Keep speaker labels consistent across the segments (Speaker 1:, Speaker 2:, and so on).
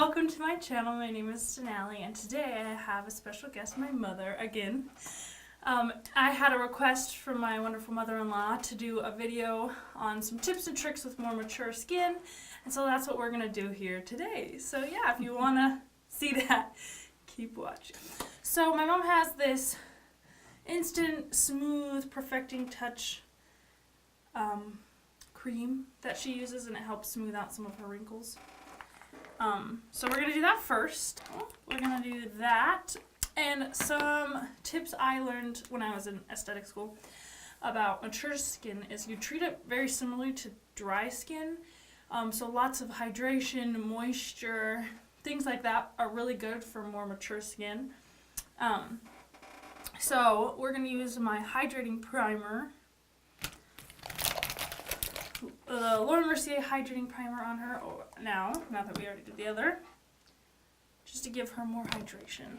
Speaker 1: welcome to my channel. My name is Denali, and today I have a special guest, my mother, again. I had a request from my wonderful mother-in-law to do a video on some tips and tricks with more mature skin, and so that's what we're going to do here today. So yeah, if you want to see that, keep watching. So my mom has this instant smooth perfecting touch cream that she uses, and it helps smooth out some of her wrinkles. So we're going to do that first. We're going to do that and some tips I learned when I was in aesthetic school about mature skin is you treat it very similarly to dry skin. So lots of hydration, moisture, things like that are really good for more mature skin. So we're going to use my hydrating primer. The Mercier hydrating primer on her now that we already did the other, just to give her more hydration.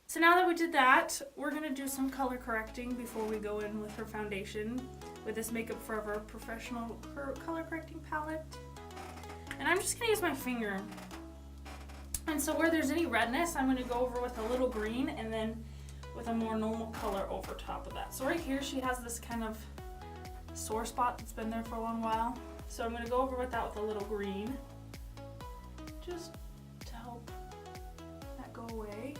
Speaker 1: So now that we did that, we're going to do some color correcting before we go in with her foundation with this Makeup Forever Professional color correcting palette. And I'm just going to use my finger. And so where there's any redness, I'm going to go over with a little green and then with a more normal color over top of that. So right here she has this kind of sore spot that's been there for a long while. So I'm going to go over with that with a little green, just to help that go away.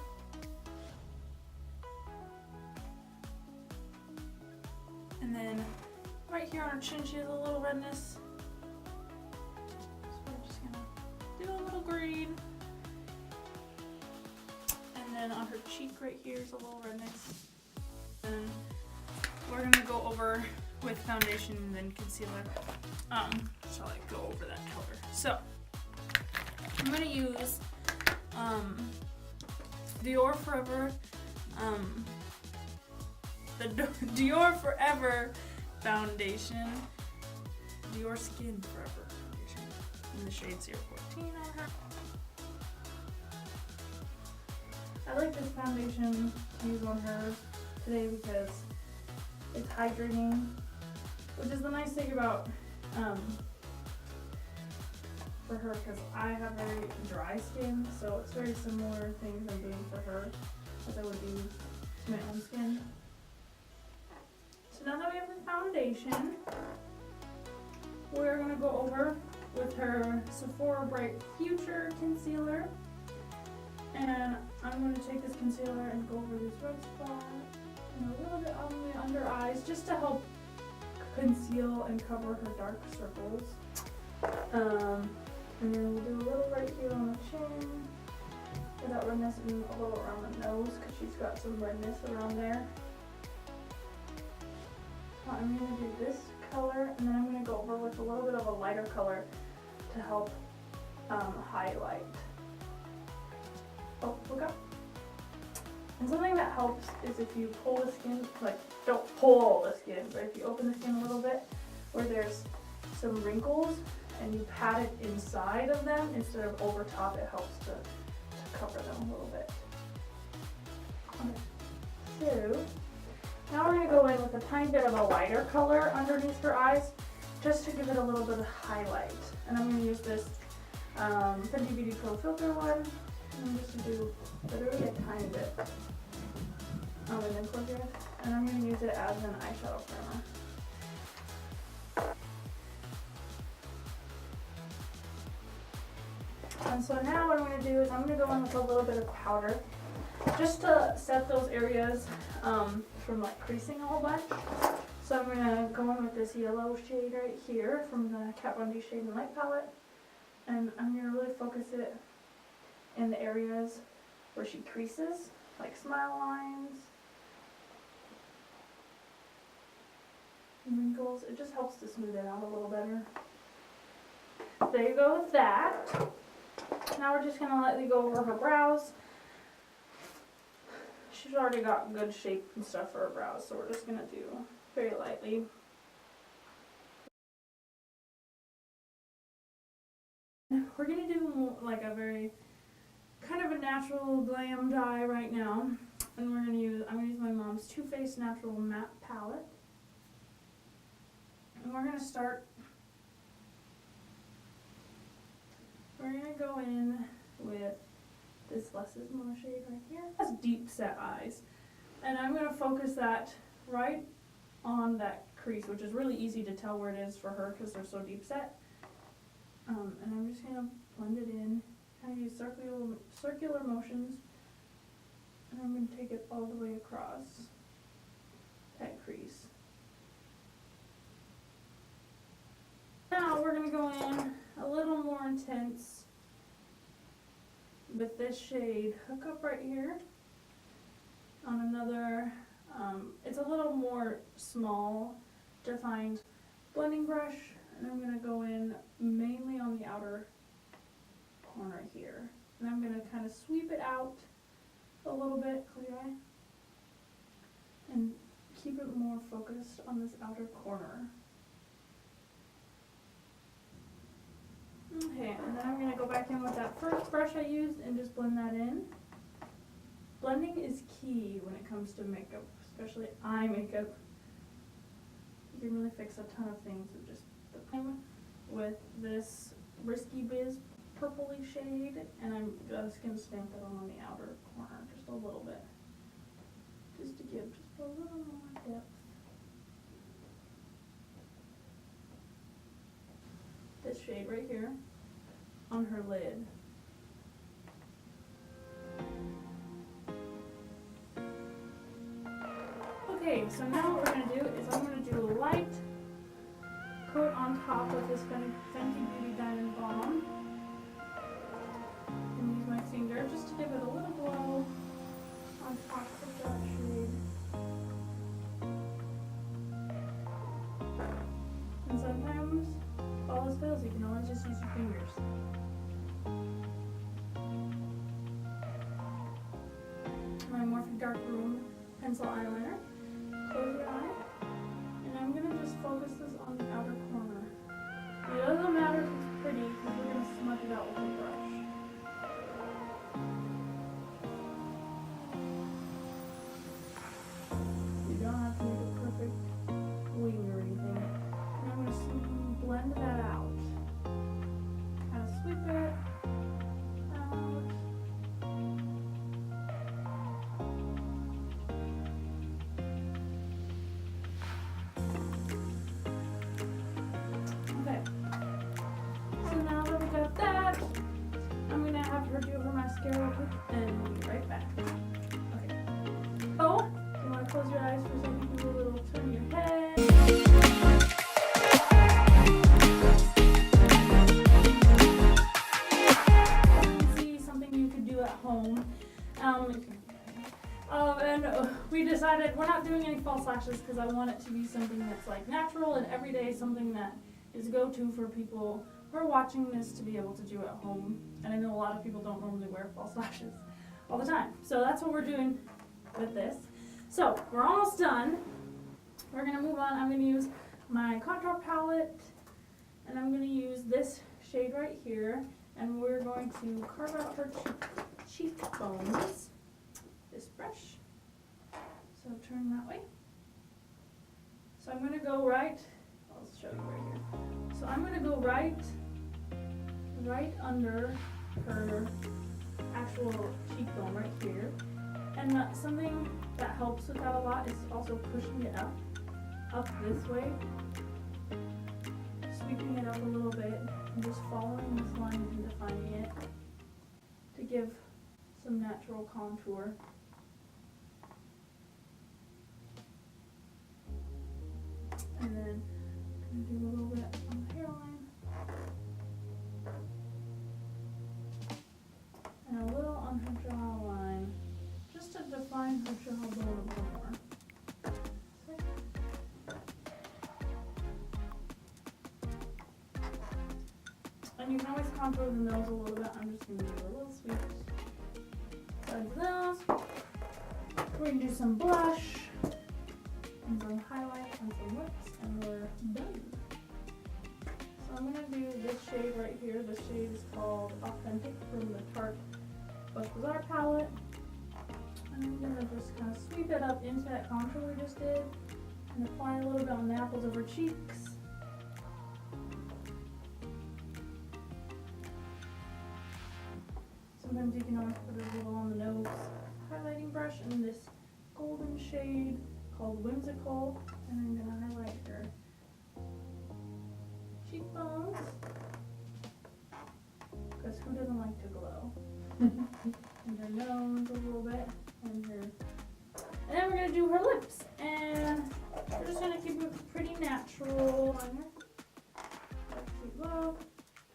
Speaker 1: And then right here on her chin she has a little redness. So we're just going to do a little green. And then on her cheek right here is a little redness. And we're going to go over with foundation and then concealer. So I go over that color. So I'm going to use Dior Forever, the Dior Forever foundation, Diorskin Forever foundation in the shade 014 on her. I like this foundation to use on her today because it's hydrating, which is the nice thing about for her, because I have very dry skin, so it's very similar things I'm doing for her as I would do to my own skin. So now that we have the foundation, we're going to go over with her Sephora Bright Future concealer, and I'm going to take this concealer and go over this red spot and a little bit on the under eyes just to help conceal and cover her dark circles. And then we'll do a little right here on the chin for that redness, and a little around the nose because she's got some redness around there. So I'm going to do this color, and then I'm going to go over with a little bit of a lighter color to help highlight. Oh, look up. And something that helps is if you pull the skin, like don't pull all the skin, but if you open the skin a little bit where there's some wrinkles and you pat it inside of them instead of over top, it helps to cover them a little bit. Okay. So now we're going to go in with a tiny bit of a lighter color underneath her eyes just to give it a little bit of highlight. And I'm going to use this Fenty Beauty Pro Filter one. I'm just going to do literally a tiny bit on the nipple here, and I'm going to use it as an eyeshadow primer. And so now what I'm going to do is I'm going to go in with a little bit of powder just to set those areas from like creasing a whole bunch. So I'm going to go in with this yellow shade right here from the Kat Von D Shade and Light palette, and I'm going to really focus it in the areas where she creases, like smile lines and wrinkles. It just helps to smooth it out a little better. There you go with that. Now we're just going to lightly go over her brows. She's already got good shape and stuff for her brows, so we're just going to do very lightly. We're going to do like a very kind of a natural glam dye right now, and I'm going to use my mom's Too Faced Natural Matte Palette, and we're going to start we're gonna go in with this less is more shade right here. It has deep set eyes. And I'm gonna focus that right on that crease, which is really easy to tell where it is for her because they're so deep set. And I'm just gonna blend it in, kind of use circular motions. And I'm gonna take it all the way across that crease. Now we're going to go in a little more intense with this shade, Hook Up right here, on another, it's a little more small, defined blending brush, and I'm going to go in mainly on the outer corner here. And I'm going to kind of sweep it out a little bit, clear eye, and keep it more focused on this outer corner. Okay, and then I'm going to go back in with that first brush I used and just blend that in. Blending is key when it comes to makeup, especially eye makeup. You can really fix a ton of things with just the prime with this Risky Biz purpley shade, and I'm just going to stamp that on the outer corner just a little bit, just to give just a little more depth. This shade right here on her lid. Okay, so now what we're going to do is I'm going to do a light coat on top of this Fenty Beauty Diamond Balm. And use my finger just to give it a little glow on top of that shade. And sometimes all else fails, you can always just use your fingers. My Morphe Dark Room pencil eyeliner. Close your eye, and I'm going to just focus this on the outer corner. It doesn't matter if it's pretty, because we're going to smudge it out with a brush. You don't have to make a perfect wing or anything. And I'm going to blend that out. Kind of sweep it out. Okay. So now that we got that, I'm going to have her do her mascara real quick and we'll be right back. Okay. Oh, you want to close your eyes for a second? Do a little turn your head. We decided we're not doing any false lashes because I want it to be something that's like natural and everyday, something that is go-to for people who are watching this to be able to do at home. And I know a lot of people don't normally wear false lashes all the time. So that's what we're doing with this. So we're almost done. We're going to move on. I'm going to use my contour palette and I'm going to use this shade right here. And we're going to carve out her cheekbones. This brush. So turn that way. So I'm going to go right, I'll show you right here. So I'm going to go right under her actual cheekbone right here. And something that helps with that a lot is also pushing it up this way. Sweeping it up a little bit and just following this line and defining it to give some natural contour. And then I'm going to do a little bit on the hairline. And a little on her jawline, just to define her jawbone a little more. And you can always contour the nose a little bit. I'm just going to do a little sweep. Like those. We're going to do some blush. And some highlight and some lips, and we're done. So I'm going to do this shade right here. This shade is called Authentic from the Tarte Bazaar palette. And I'm going to just kind of sweep it up into that contour we just did and apply a little bit on the apples of her cheeks. Sometimes you can always put it a little on the nose. Highlighting brush in this golden shade called Whimsical, and I'm gonna highlight her cheekbones, because who doesn't like to glow? And her nose a little bit, and then we're gonna do her lips, and we're just gonna keep it pretty natural on her. Sweet love,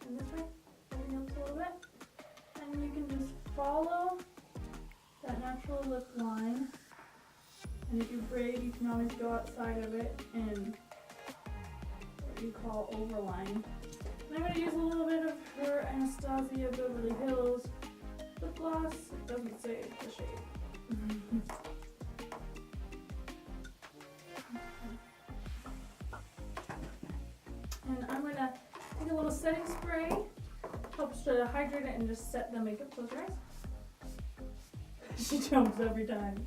Speaker 1: and this way, opening up a little bit, and you can just follow that natural lip line. And if you braid, you can always go outside of it and what you call overline. And I'm going to use a little bit of her Anastasia Beverly Hills lip gloss. It doesn't say the shade. And I'm going to take a little setting spray, helps to hydrate it and just set the makeup. Close your eyes. She jumps every time.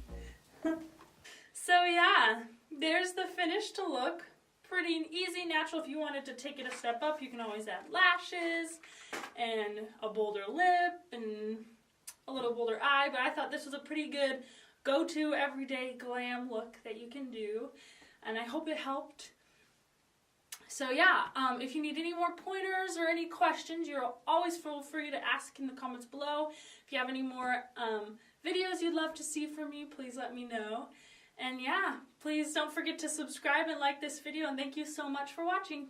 Speaker 1: So yeah, there's the finished look. Pretty easy, natural. If you wanted to take it a step up, you can always add lashes and a bolder lip and a little bolder eye, but I thought this was a pretty good go-to everyday glam look that you can do, and I hope it helped. So yeah, if you need any more pointers or any questions, you're always feel free to ask in the comments below. If you have any more videos you'd love to see from me, please let me know. And yeah, please don't forget to subscribe and like this video, and thank you so much for watching.